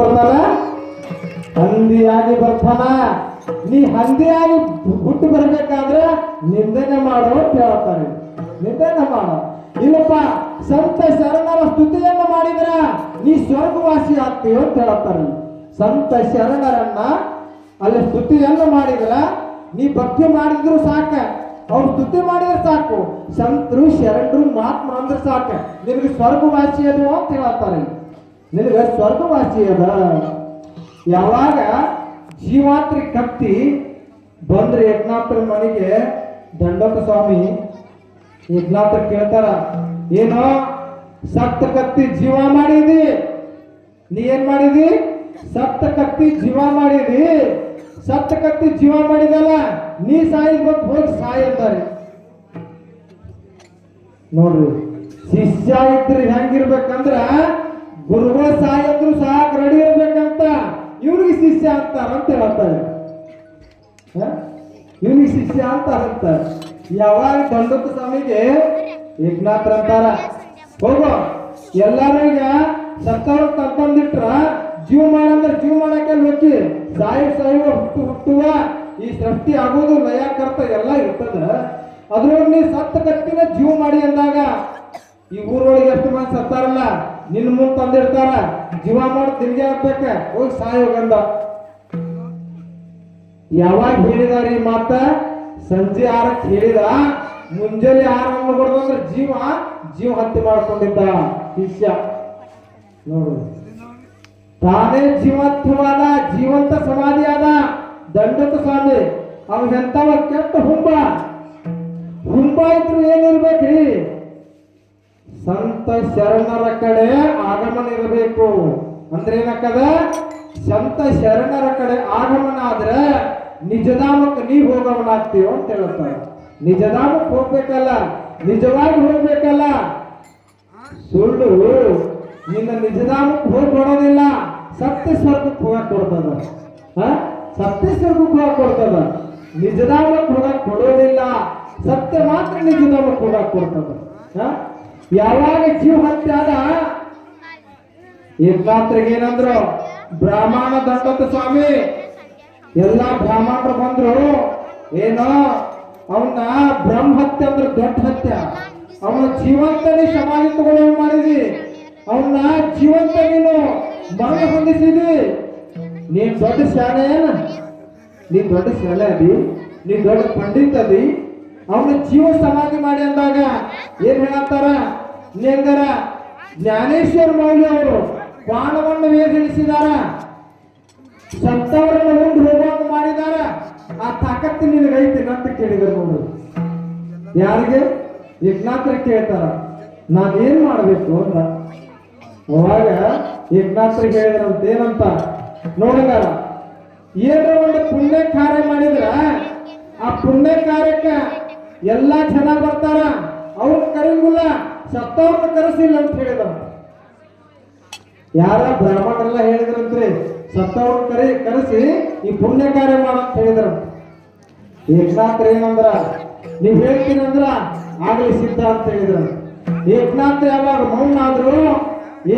ಬರ್ತಾನ? ಹಂದಿಯಾಗಿ ಬರ್ತಾನ. ನೀ ಹಂದಿಯಾಗಿ ಹುಟ್ಟು ಬರ್ಬೇಕಾದ್ರೆ ನಿಂದನೆ ಮಾಡೋ ಅಂತ ಹೇಳ್ತಾರೆ. ನಿಂದನೆ ಮಾಡೋ ಇಲ್ಲಪ್ಪ, ಸಂತ ಶರಣರ ಸ್ತುತಿಯನ್ನ ಮಾಡಿದ್ರ ನೀ ಸ್ವರ್ಗವಾಸಿ ಆಗ್ತೀವ ಅಂತ ಹೇಳ್ತಾರೆ. ಸಂತ ಶರಣರನ್ನ ಅಲ್ಲಿ ಸ್ತುತಿಯನ್ನ ಮಾಡಿದ್ರ ನೀ ಭಕ್ತಿ ಮಾಡಿದ್ರು ಸಾಕ, ಅವ್ರು ಸ್ತುತಿ ಮಾಡಿದ್ರೆ ಸಾಕು, ಸಂತರು ಶರಣರು ಮಹಾತ್ಮ ಅಂದ್ರೆ ಸಾಕ, ನಿನಗೆ ಸ್ವರ್ಗವಾಸಿ ಅದು ಅಂತ ಹೇಳ್ತಾರೆ. ನಿನಗೆ ಸ್ವರ್ಗವಾಸಿ ಅದ. ಯಾವಾಗ ಜೀವಾತ್ರಿ ಕತ್ತಿ ಬಂದ್ರೆ ಏಕನಾಥರ ಮನೆಗೆ ದಂಡೋತ ಸ್ವಾಮಿ ಏಕನಾಥರ್ ಕೇಳ್ತಾರ, ಏನೋ ಸತ್ತ ಕತ್ತಿ ಜೀವ ಮಾಡಿದಿ, ನೀ ಏನ್ ಮಾಡಿದಿ? ಸತ್ತ ಕತ್ತಿ ಜೀವ ಮಾಡಿದಿ. ಸತ್ತ ಕತ್ತಿ ಜೀವ ಮಾಡಿದಲ್ಲ, ನೀ ಸಾಯಿಸ್ಬೇಕು, ಹೋಗಿ ಸಾಯಿ ಅಂತಾರೆ. ನೋಡ್ರಿ, ಶಿಷ್ಯ ಇದ್ರೆ ಹೆಂಗಿರ್ಬೇಕಂದ್ರ ಗುರುಗಳ ಸಾಯಿ ಅಂದ್ರು ಸಾಕ್ ರೆಡಿ ಇರ್ಬೇಕಂತ ಇವ್ರಿಗೆ ಶಿಷ್ಯ ಅಂತಾರಂತ ಹೇಳ್ತಾರೆ. ಇವ್ರಿಗೆ ಶಿಷ್ಯ ಅಂತಾರಂತ. ಯಾವಾಗ ದಂಡೋತ ಸ್ವಾಮಿಗೆ ಏಕನಾಥ್ರ ಅಂತಾರ, ಹೋಗೋ ಎಲ್ಲಾರು ಈಗ ಸತ್ತವ್ರ ತಂದಿಟ್ರ ಜೀವ ಮಾಡಂದ್ರೆ ಜೀವ ಮಾಡಕ್ಕೆ ಹೋಗಿ ಸಾಯುವ ಹುಟ್ಟುವ ಈ ಸೃಷ್ಟಿ ಆಗೋದು ಲಯ ಕರ್ತ ಎಲ್ಲ ಇರ್ತದ. ಅದ್ರೊಳಗೆ ನೀ ಸತ್ತ ಕತ್ತಿನ ಜೀವ ಮಾಡಿ ಅಂದಾಗ ಈ ಊರೊಳಗೆ ಎಷ್ಟು ಮಂದಿ ಸತ್ತಾರಲ್ಲ, ನಿನ್ನ ಮುಂದೆ ತಂದಿಡ್ತಾರ, ಜೀವ ಮಾಡಿ ತಿರುಗಿ ಹಾಕ್ಬೇಕ, ಹೋಗಿ ಸಾಯೋಗಂದ. ಯಾವಾಗ ಹೇಳಿದಾರ ಈ ಮಾತ? ಸಂಜೆ 6ಕ್ಕೆ ಹೇಳಿದ, ಮುಂಜಾನೆ 6 ಹೊಡೆದಂದ್ರೆ ಜೀವ ಹತ್ಯೆ ಮಾಡ್ಕೊಂಡಿದ್ದ ಶಿಷ್ಯ. ನೋಡು, ತಾನೇ ಜೀವತ್ವವಾದ, ಜೀವಂತ ಸಮಾಧಿ ಆದ ದಂಡೋತ ಸ್ವಾಮಿ. ಅವ್ನ ಎಂತವ ಕೆಟ್ಟ ಹುಂಬ ಇದ್ರು ಏನಿರ್ಬೇಕ್ರಿ? ಸಂತ ಶರಣರ ಕಡೆ ಆಗಮನ ಇರಬೇಕು. ಅಂದ್ರೆ ಏನಕ್ಕದ? ಸಂತ ಶರಣರ ಕಡೆ ಆಗಮನ ಆದ್ರೆ ನಿಜಧಾಮಕ್ಕೆ ನೀ ಹೋಗಮನ ಆಗ್ತೀವ ಅಂತ ಹೇಳ್ತಾರೆ. ನಿಜಧಾಮಕ್ಕೆ ಹೋಗ್ಬೇಕಲ್ಲ, ನಿಜವಾಗಿ ಹೋಗ್ಬೇಕಲ್ಲ. ಸುಳ್ಳು ನಿನ್ನ ನಿಜಧಾಮಕ್ಕೆ ಹೋಗಿ ಕೊಡೋದಿಲ್ಲ, ಸತ್ಯ ಸ್ವರ್ಗಕ್ಕೆ ಹೋಗಕ್ ಕೊಡ್ತದ. ಸತ್ಯ ಸ್ವರ್ಗಕ್ಕೆ ಹೋಗಕ್ ಕೊಡ್ತದ, ನಿಜಧಾಮಕ್ಕೆ ಹೋಗಕ್ ಕೊಡೋದಿಲ್ಲ. ಸತ್ಯ ಮಾತ್ರ ನಿಜಧಾಮಕ್ಕೆ ಹೋಗಕ್ ಕೊಡ್ತದ. ಯಾವಾಗ ಜೀವ ಹತ್ಯೆ ಆದ ಏಕನಾಥ್ರಿಗೆ ಏನಂದ್ರು? ಬ್ರಾಹ್ಮಣ ದಂಡೋತ ಸ್ವಾಮಿ ಎಲ್ಲಾ ಬ್ರಾಹ್ಮಣರು ಬಂದ್ರು, ಏನೋ ಅವನ್ನ ಬ್ರಹ್ಮ ಹತ್ಯೆ ಅಂದ್ರೆ ದೊಡ್ಡ ಹತ್ಯೆ. ಅವನ ಜೀವಂತನೇ ಸಮಾಧಿ ತಗೊಳ್ಳೋ ಮಾಡಿದಿ, ಅವನ್ನ ಜೀವಂತ ನೀನು ಮರಣ ಹೊಂದಿಸಿದಿ. ನೀನ್ ದೊಡ್ಡ ಶಾಲೆ ಏನ? ನೀನ್ ದೊಡ್ಡ ಶಾಲೆ ಅದಿ, ನೀನ್ ದೊಡ್ಡ ಪಂಡಿತ ಅದಿ. ಅವನ ಜೀವ ಸಮಾಧಿ ಮಾಡಿ ಅಂದಾಗ ಏನ್ ಹೇಳತ್ತಾರ? ನೀಂಗರ ಜ್ಞಾನೇಶ್ವರ ಮೌಲ್ಯ ಅವರು ಬಾಣವನ್ನು ವೇದಿಸಿದಾರ, ಸತ್ತವರನ್ನು ಉಂಡು ಹೋಗುವಂತ ಮಾಡಿದಾರ. ಆ ತಾಕತ್ತು ನಿನಗೈತಿ ಅಂತ ಕೇಳಿದ್ರು. ನೋಡು, ಯಾರಿಗೆ? ಏಕನಾಥ್ರ ಕೇಳ್ತಾರ, ನಾನೇನ್ ಮಾಡ್ಬೇಕು ಅಂತ. ಅವಾಗ ಏಕನಾಥ್ರಿಗೆ ಹೇಳಿದ್ರಂತ ಏನಂತ ನೋಡಿದ, ಏನ್ರ ಒಂದು ಪುಣ್ಯ ಕಾರ್ಯ ಮಾಡಿದ್ರ ಆ ಪುಣ್ಯ ಕಾರ್ಯಕ್ಕ ಎಲ್ಲಾ ಜನ ಬರ್ತಾರ, ಅವ್ರ ಕರೀಂಗಿಲ್ಲ, ಸತ್ತವ್ರನ್ನ ಕರೆಸಿಲ್ಲ ಅಂತ ಹೇಳಿದ. ಯಾರ ಬ್ರಾಹ್ಮಣರೆಲ್ಲ ಹೇಳಿದ್ರಂತ್ರಿ, ಸತ್ತವ್ರನ್ನ ಕರೆಸಿ ಈ ಪುಣ್ಯ ಕಾರ್ಯ ಮಾಡಂತ ಹೇಳಿದ್ರ. ಏಕನಾಥ್ರ ಏನಂದ್ರ, ನೀವ್ ಹೇಳ್ತೀನಂದ್ರ ಆಗ್ಲಿ ಸಿದ್ಧ ಅಂತ ಹೇಳಿದ್ರ. ಏಕನಾಥ್ ಯಾವಾಗ ಮೌನ ಆದ್ರು,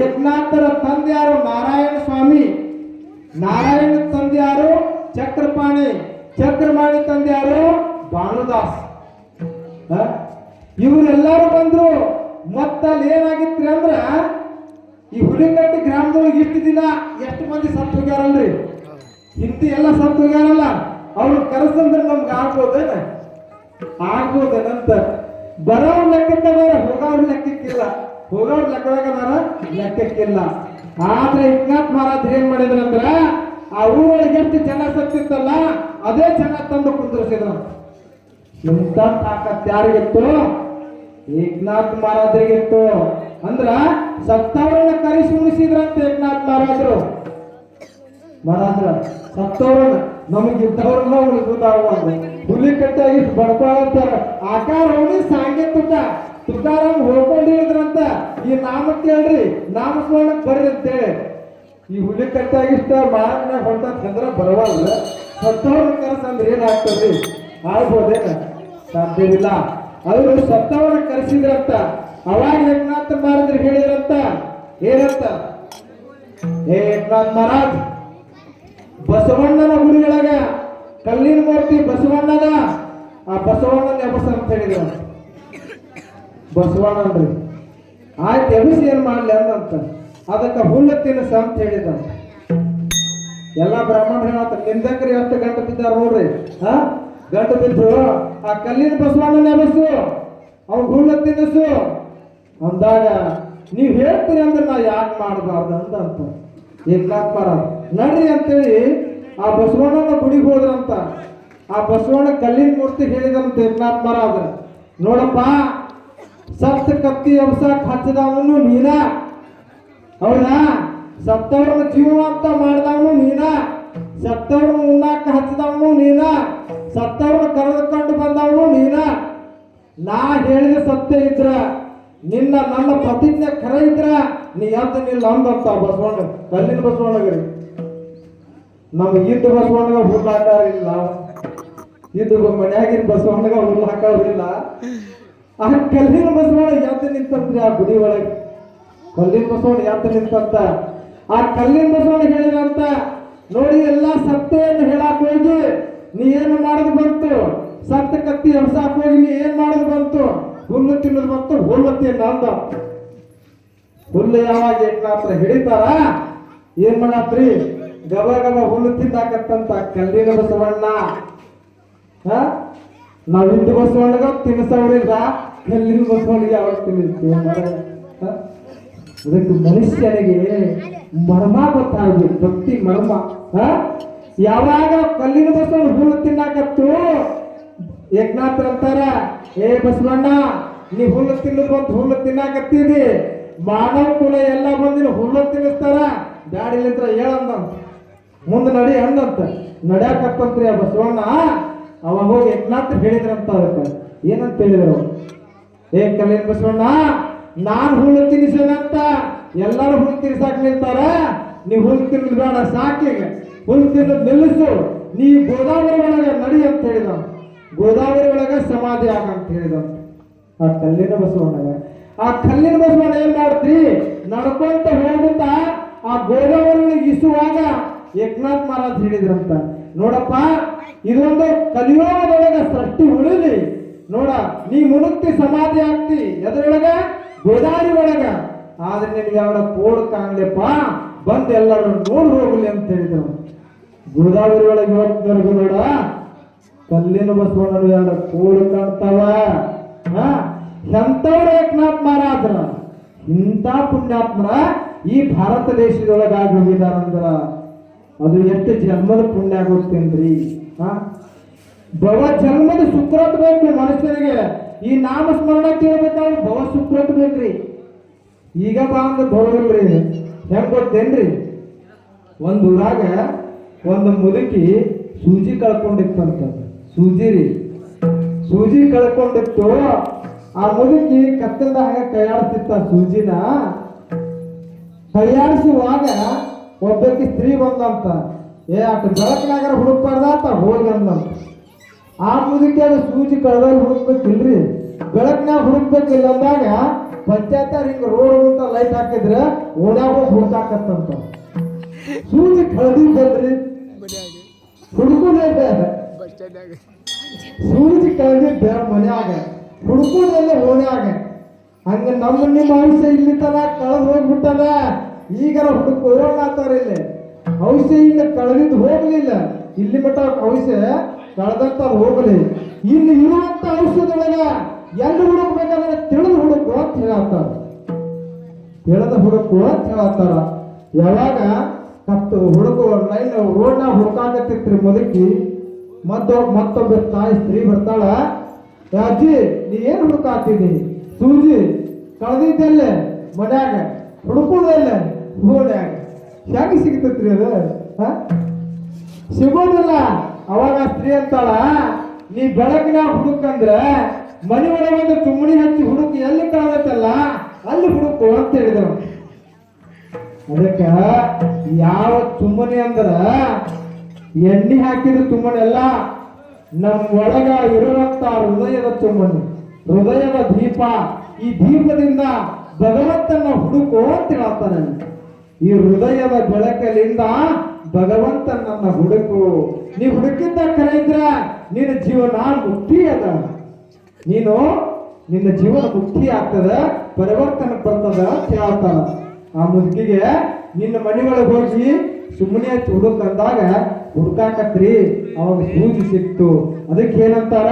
ಏಕನಾಥರ ತಂದೆ ಯಾರು? ನಾರಾಯಣ ಸ್ವಾಮಿ. ನಾರಾಯಣ ತಂದೆ ಯಾರು? ಚಕ್ರಪಾಣಿ. ಚಕ್ರಪಾಣಿ ತಂದೆ ಯಾರು? ಭಾನುದಾಸ್. ಇವರೆಲ್ಲರೂ ಬಂದ್ರು. ಮತ್ತಲ್ಲಿ ಏನಾಗಿತ್ರಿ ಅಂದ್ರ, ಈ ಹುಲಿಕಟ್ಟಿ ಗ್ರಾಮದೊಳಗೆ ಇಷ್ಟು ದಿನ ಎಷ್ಟು ಮಂದಿ ಸತ್ತು ಹೋಗ್ಯಾರಲ್ರಿ? ಹಿಂದಿ ಎಲ್ಲ ಸತ್ತು ಹೋಗ್ಯಾರಲ್ಲ, ಅವ್ರು ಕರೆಸಂದ್ರೆ ನಮ್ಗೆ ಆಗ್ಬೋದೇನಂತ. ಬರೋವ್ರ ಲೆಕ್ಕದವರ, ಹೋಗೋವ್ರ ಲೆಕ್ಕಕ್ಕಿಲ್ಲ. ಹೋಗೋವ್ರ ಲೆಕ್ಕದಾಗದಾರ, ಲೆಕ್ಕಕ್ಕಿಲ್ಲ. ಆದ್ರೆ ಏಕನಾಥ್ ಮಹಾರಾಜ್ ಏನ್ ಮಾಡಿದ್ರಂದ್ರ, ಆ ಊರೊಳಗೆ ಎಷ್ಟು ಜನ ಸತ್ತಿತ್ತಲ್ಲ ಅದೇ ಜನ ತಂದು ಕುಂದ್ರಿಸಿದ್ರು. ಇಂಥ ತಾಕತ್ ಯಾರಿಗಿತ್ತು? ಏಕನಾಥ್ ಮಹಾರಾಜರಿಗಿತ್ತು. ಅಂದ್ರ ಸತ್ತವರನ್ನ ಕರೆಸಿ ಉಳಿಸಿದ್ರಂತ ಏಕನಾಥ್ ಮಹಾರಾಜರು. ಸತ್ತವ್ರನ್ನ ನಮಗಿದ್ದವ್ರನ್ನ ಉಳಿಸುತ್ತಾವ. ಹುಲಿ ಕಟ್ಟಾಗಿ ಬಡ್ಕೊಳಂತಾರ. ಆಕಾರ ಅವನಿ ಸಾಂಗೆ ತುಕಾರಾಮ್ ಹೋಗ್ಕೊಂಡಿದ್ರಂತ. ಈ ನಾಮ ಕೇಳ್ರಿ, ನಾಮಸ್ಮರಣಕ್ ಬರ್ರಿ ಅಂತೇಳಿ. ಈ ಹುಲಿ ಕಟ್ಟಾಗಿಷ್ಟ ಮಾರನ್ನ ಹೊಂಟ ಚಂದ್ರ ಬರವಲ್ಲ. ಸತ್ತವ್ರನ್ನ ಕರೆಸಂದ್ರೆ ಏನಾಗ್ತದ್ರಿ? ಆಗ್ಬೋದೇನ? ಸಾಧ್ಯವಿಲ್ಲ. ಅವರು ಸತ್ತವರನ್ನ ಕರೆಸಿದ್ರಂತ. ಅವಾಗ ಏಕನಾಥ ಮಹಾರಾಜರು ಹೇಳಿದ್ರಂತ, ಏನಂತ? ಏ ಏಕನಾಥ್ ಮಹಾರಾಜ್ ಬಸವಣ್ಣನ ಗುಡಿಯೊಳಗ ಕಲ್ಲಿನ ಮೂರ್ತಿ ಬಸವಣ್ಣನ ಆ ಬಸವಣ್ಣನ ಎಬಸ ಅಂತ ಹೇಳಿದ್ರು. ಬಸವಣ್ಣನ್ರಿ ಆಯ್ತು ಎಬಸಿ ಏನ್ ಮಾಡ್ಲಿ ಅಂದಂತ ಅದಕ್ಕೆ ಹುಲ್ಲು ತಿನ್ನಿಸ ಅಂತ ಹೇಳಿದ. ಎಲ್ಲ ಬ್ರಾಹ್ಮಣರು ಹೇಳತ್ತ ನಿಂದಕ್ರಿ ಎಷ್ಟು ಗಂಟು ಬಿದ್ದಾರ ನೋಡ್ರಿ. ಗಂಟು ಬಿದ್ದು ಆ ಕಲ್ಲಿನ ಬಸವಣ್ಣನ ಎಬಸು ಅವ್ನು ಹುಲ್ಲು ತಿನ್ನಿಸು ಅಂದಾಗ ನೀವ್ ಹೇಳ್ತೀರಿ ಅಂದ್ರೆ ನಾ ಯಾಕೆ ಮಾಡಬಾರ್ದು ಅಂತ ಏಕನಾಥ್ ಮಹಾರಾಜ್ ನಡ್ರಿ ಅಂತೇಳಿ ಆ ಬಸವಣ್ಣನ ಗುಡಿಗೆ ಹೋದ್ರಂತ. ಆ ಬಸವಣ್ಣ ಕಲ್ಲಿನ ಮೂರ್ತಿ ಹೇಳಿದಂತ ಏಕನಾಥ್ ಮಹಾರಾಜ್, ನೋಡಪ್ಪ ಸತ್ತ ಕತ್ತಿ ಎಬ್ಸಕ್ ಹಚ್ಚದವನು ನೀನ, ಹೌದಾ? ಸತ್ತವ್ರನ್ನ ಜೀವಂತ ಮಾಡಿದವನು ನೀನ, ಸತ್ತವ್ರನ್ನ ಉಣ್ಣಾಕ ಹಚ್ಚದವನು ನೀನ, ಸತ್ತವ್ರನ್ನ ಕರೆದುಕೊಂಡು ಬಂದವನು ನೀನ. ನಾ ಹೇಳಿದ ಸತ್ಯ ಇದ್ರ ನನ್ನ ಪ್ರತಿಜ್ಞೆ ಖರೆ ಇದ್ರ ನೀ ಎದ್ದು ನಿಲ್ಲ ಅಂದಂತ ಬಸವಣ್ಣ ಕಲ್ಲಿನ ಬಸವಣ್ಣಗರಿ. ನಮ್ಗೆ ಇದ್ದ ಬಸವಣ್ಣಗ ಹುಲ್ಲು ಹಾಕಾರಿಲ್ಲ, ಇದ್ದು ಮನ್ಯಾಗಿನ ಬಸವಣ್ಣಗ ಹುಲ್ಲು ಹಾಕೋರಿಲ್ಲ. ಆ ಕಲ್ಲಿನ ಬಸವಣ್ಣ ಎದ್ದು ನಿಂತಂತ್ರಿ ಆ ಗುಡಿ ಒಳಗೆ. ಕಲ್ಲಿನ ಬಸವಣ್ಣ ಎದ್ದು ನಿಂತಂತ ಆ ಕಲ್ಲಿನ ಬಸವಣ್ಣ ಹೇಳಿದಂತ, ನೋಡಿ ಎಲ್ಲ ಸತ್ಯವನ್ನು ಹೇಳಾಕ ಹೋಗಿ ನೀ ಏನು ಮಾಡೋದು ಬಂತು, ಸತ್ಯ ಕತ್ತಿ ಎಬ್ಸಾಕ್ ಹೋಗಿ ನೀ ಏನ್ ಮಾಡೋದು ಬಂತು, ಹುಲ್ಲು ತಿನ್ನೋದು ಬಂತು, ಹುಲ್ಲು ತಿನ್ನ ಅಂದ. ಹುಲ್ಲು ಯಾವಾಗ ಏಕನಾಥ್ರ ಹಿಡಿತಾರ ಏನ್ ಮಾಡತ್ರಿ ಗಬ ಗಬ ಹುಲ್ಲು ತಿನ್ನಾಕತ್ತಂತ ಕಲ್ಲಿನ ಬಸವಣ್ಣ. ನಾವ್ ಹಿಂದೂ ಬಸವಣ್ಣಗ ತಿನ್ಸವ್ರಿಲ್ಲ, ಕಲ್ಲಿನ ಬಸವಣ್ಣಿಗೆ ಯಾವಾಗ ತಿನ್ನಿಸ್ತೀವಿ? ಅದಕ್ಕೆ ಮನುಷ್ಯನಿಗೆ ಮರ್ಮ ಗೊತ್ತಾಗ್ಬೇಕು, ಭಕ್ತಿ ಮರ್ಮ. ಯಾವಾಗ ಕಲ್ಲಿನ ಬಸವಣ್ಣ ಹುಲ್ಲು ತಿನ್ನಾಕತ್ತು ಏಕನಾಥ್ರ ಅಂತಾರ, ಏ ಬಸವಣ್ಣ ನೀ ಹುಲ್ಲು ತಿನ್ನೋದು ಬಂತು, ಹುಲ್ಲು ತಿನ್ನಾಕತ್ತೀರಿ, ಮಾನವ ಕುಲ ಎಲ್ಲ ಬಂದಿನ ಹುಲ್ಲು ತಿನ್ನಿಸ್ತಾರ, ಗಾಡಿಲಿಂತ್ರ ಹೇಳಂದ ಮುಂದೆ ನಡಿ ಅಂದಂತ. ನಡ್ಯಾಕತ್ತಂತ್ರಿ ಆ ಬಸವಣ್ಣ. ಅವಾಗ ಹೋಗಿ ಏಕನಾಥ್ ಹೇಳಿದ್ರಂತ ಅದಕ್ಕೆ ಏನಂತ ಹೇಳಿದ್ರು, ಏ ಕಲ್ಲಿನ ಬಸವಣ್ಣ ನಾನ್ ಹುಲ್ಲು ತಿನ್ನಿಸೇನಂತ ಎಲ್ಲಾರು ಹುಲ್ಲು ತಿನ್ಸಾಕ್ ನಿಲ್ತಾರ, ನೀ ಹುಲ್ಲು ತಿನ್ನೋದು ಬೇಡ, ಸಾಕಿಗ ಹುಲ್ಲು ತಿನ್ನೋದು ನಿಲ್ಲಿಸು, ನೀ ಗೋದಾವರಿ ಒಳಗೆ ನಡಿ ಅಂತ ಹೇಳಿದ. ಗೋದಾವರಿ ಒಳಗ ಸಮಾಧಿ ಆಗಂತ ಹೇಳಿದಂತ ಆ ಕಲ್ಲಿನ ಬಸವಣ್ಣಗ. ಆ ಕಲ್ಲಿನ ಬಸವಣ್ಣ ಏನ್ ಮಾಡ್ತ್ರಿ ನಡ್ಕೊಂತ ಹೋಗುತ್ತಾ ಆ ಗೋದಾವರಿ ಇಸುವಾಗ ಏಕನಾಥ್ ಮಹಾರಾಜ್ ಹೇಳಿದ್ರಂತ, ನೋಡಪ್ಪ ಇದೊಂದು ಕಲಿಯೋಗದೊಳಗ ಸೃಷ್ಟಿ ಉಳಿಲಿ, ನೋಡ ನೀ ಮುನುಕ್ತಿ ಸಮಾಧಿ ಆಗ್ತಿ ಎದ್ರೊಳಗ ಗೋದಾವರಿ ಒಳಗ, ಆದ್ರೆ ನಿನ್ಗೆ ಅವಳ ಪೋಡ್ ಕಾಣ್ಲಿಪ್ಪ, ಬಂದ್ ಎಲ್ಲರೂ ನೋಡಿ ಹೋಗ್ಲಿ ಅಂತ ಹೇಳಿದ್ರು. ಗೋದಾವರಿ ಒಳಗೆ ಹೋಗ್ತಾರ್ಗು ನೋಡ ಕಲ್ಲಿನ ಬಸವಣ್ಣರು ಎರಡು ಪೋಡ್ ಕಾಣ್ತಾವ. ಎಂತವ್ರ ಏಕನಾಥ್ ಮಹಾರಾಜ್ರ ಇಂಥ ಪುಣ್ಯಾತ್ಮರ ಈ ಭಾರತ ದೇಶದೊಳಗಾಗಿ ಹೋಗಿದಾರಂದ್ರ ಅದು ಎಷ್ಟು ಜನ್ಮದ ಪುಣ್ಯ ಗೊತ್ತೇನ್ರಿ? ಭವ ಜನ್ಮದ ಸುಕೃತ್ ಬೇಕು ಮನುಷ್ಯನಿಗೆ. ಈ ನಾಮ ಸ್ಮರಣ ಕೇಳ್ಬೇಕಾದ್ರೆ ಭವ ಸುಕೃತ್ ಬೇಕ್ರಿ. ಈಗ ಬಂದು ಬರೋದಿಲ್ರಿ. ಹೆಂಗ್ ಗೊತ್ತೇನ್ರಿ? ಒಂದ್ ಊರಾಗ ಒಂದು ಮುದುಕಿ ಸೂಜಿ ಕಳ್ಕೊಂಡಿತ್ತಂತ. ಸೂಜಿ ರೀ, ಸೂಜಿ ಕಳ್ಕೊಂಡಿತ್ತು. ಆ ಮುದುಕಿ ಕತ್ತಲ್ದ ಹಾಗೆ ಕೈಯಾಡಿಸ್ತಿತ್ತ ಸೂಜಿನ. ಕೈಯಾಡಿಸುವಾಗ ಒಬ್ಬಕ್ಕೆ ಸ್ತ್ರೀ ಬಂದಂತ, ಏ ಅಟ್ ಬೆಳಕಿನಾಗಾರ ಹುಡುಕ್ಬಾರ್ದ ಅಂತ ಹೋಗಿ ಅಂದಂತ. ಆ ಮುದುಕಿ ಅದು ಸೂಜಿ ಕಳೆದಲ್ಲಿ ಹುಡುಕ್ಬೇಕಿಲ್ರಿ, ಬೆಳಕಿನಾಗ ಹುಡುಕ್ಬೇಕಿಲ್ಲ ಅಂದಾಗ ಪಂಚಾಯತ್ ಹಿಂಗ ರೋಡ್ ಅಂತ ಲೈಟ್ ಹಾಕಿದ್ರೆ ಓಡ್ಯಾಗ ಹುಡುಕಾಕತ್ತಂತ. ಸೂಜಿ ಕಳೆದಿದ್ದಲ್ರಿ ಹುಡುಕುದೇ, ಸೂಜಿ ಕಳೆದಿದ್ದ ಮನ್ಯಾಗ ಹುಡುಕುದೆಲ್ಲ ಓಣ್ಯಾಗ. ಹಂಗ ನಮ್ಮ ನಿಮ್ಮ ಔಷಧ ಇಲ್ಲಿ ತರ ಕಳೆದು ಹೋಗ್ಬಿಟ್ಟದ. ಈಗರ ಹುಡುಕು ಹೋಗಾತಾರ. ಇಲ್ಲಿ ಔಷಧ ಇನ್ನು ಕಳೆದಿದ್ದು ಹೋಗ್ಲಿಲ್ಲ, ಇಲ್ಲಿ ಮಟ್ಟ ಔಷಧ ಕಳೆದಂತ ಹೋಗ್ಲಿ. ಇಲ್ಲಿ ಇರುವಂತ ಔಷಧದೊಳಗ ಎಲ್ಲಿ ಹುಡುಕ್ಬೇಕಂದ್ರೆ ತಿಳಿದು ಹುಡುಕು ಅಂತ ಹೇಳತ್ತಾರ. ತಿಳಿದ ಹುಡುಕು ಅಂತ ಹೇಳತ್ತಾರ. ಯಾವಾಗ ಕತ್ತು ಹುಡುಕು ಲೈನ್ ರೋಡ್ನಾಗ ಹುಡುಕಾಕತ್ತಿತ್ರಿ ಮುದುಕಿ, ಮತ್ತೊಬ್ಬ ತಾಯಿ ಸ್ತ್ರೀ ಬರ್ತಾಳ, ಅಜ್ಜಿ ನೀ ಏನ್ ಹುಡುಕಾತೀನಿ? ಸೂಜಿ ಕಳೆದಿದ್ದಲ್ಲೇ ಮನ್ಯಾಗ, ಹುಡುಕುದಲ್ಲ ಓಣ್ಯಾಗ. ಹೆಂಗ ಸಿಗ್ತೈತ್ರಿ ಅದು? ಸಿಗೋದಿಲ್ಲ. ಅವಾಗ ಸ್ತ್ರೀ ಅಂತಾಳ, ನೀ ಬೆಳಕಿನಾಗ ಹುಡುಕಂದ್ರ ಮನಿ ಒಳಗೊಂದು ತುಮ್ಮಣಿ ಹಚ್ಚಿ ಹುಡುಕಿ ಎಲ್ಲಿ ಕಳೆದತ್ತಲ್ಲ ಅಲ್ಲಿ ಹುಡುಕು ಅಂತ ಹೇಳಿದ್ರು. ಅದಕ್ಕ ಯಾವ ತುಮ್ಮನಿ ಅಂದ್ರ ಎಣ್ಣೆ ಹಾಕಿದ ತುಮ್ಮನಿ ಅಲ್ಲ, ನಮ್ಮ ಒಳಗ ಇರುವಂತ ಹೃದಯದ ತುಮ್ಮನಿ, ಹೃದಯದ ದೀಪ. ಈ ದೀಪದಿಂದ ಭಗವಂತನ ಹುಡುಕು ಅಂತ ಹೇಳ್ತಾನೆ. ಈ ಹೃದಯದ ಬೆಳಕಲಿಂದ ಭಗವಂತ ನನ್ನ ಹುಡುಕು. ನೀ ಹುಡುಕಿದ್ದ ಕರೆ ಇದ್ರ ನಿನ್ನ ಜೀವನ ಮುಕ್ತಿ ಅದ. ನೀನು ನಿನ್ನ ಜೀವನ ಮುಕ್ತಿ ಆಗ್ತದ, ಪರಿವರ್ತನೆ ಬರ್ತದ ಹೇಳ್ತಾರ. ಆ ಮುದುಕಿಗೆ ನಿನ್ನ ಮನೆಯೊಳಗೆ ಹೋಗಿ ಸುಮ್ಮನೆ ಹುಡುಕಂದಾಗ ಹುಡುಕಾಕತ್ರಿ, ಅವಾಗ ಸೂಜಿ ಸಿಕ್ತು. ಅದಕ್ಕೆ ಏನಂತಾರ,